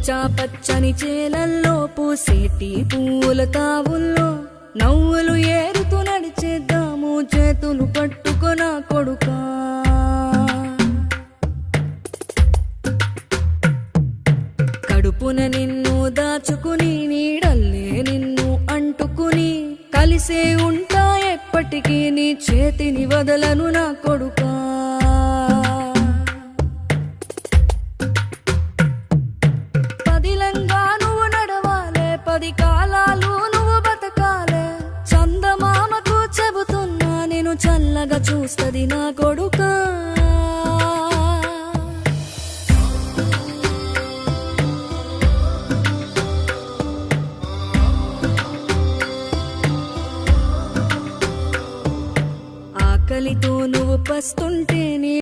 పచ్చా పచ్చని చేలల్లో పూసేటి పూల తావుల్లో నవ్వులు ఏరుతూ నడిచేద్దాము చేతులు పట్టుకొన కొడుకా. కడుపున నిన్ను దాచుకుని నీడల్లే నిన్ను అంటుకుని కలిసే ఉంటా ఎప్పటికీ నీ చేతిని వదలను నా కొడుకా. పదిలంగా నువ్వు నడవాలే, 10 కాలాలు నువ్వు బతకాలే. చందమామకు చెబుతున్నా నేను చల్లగా చూస్తది నా కొడుకా. ఆకలితో నువ్వు పస్తుంటే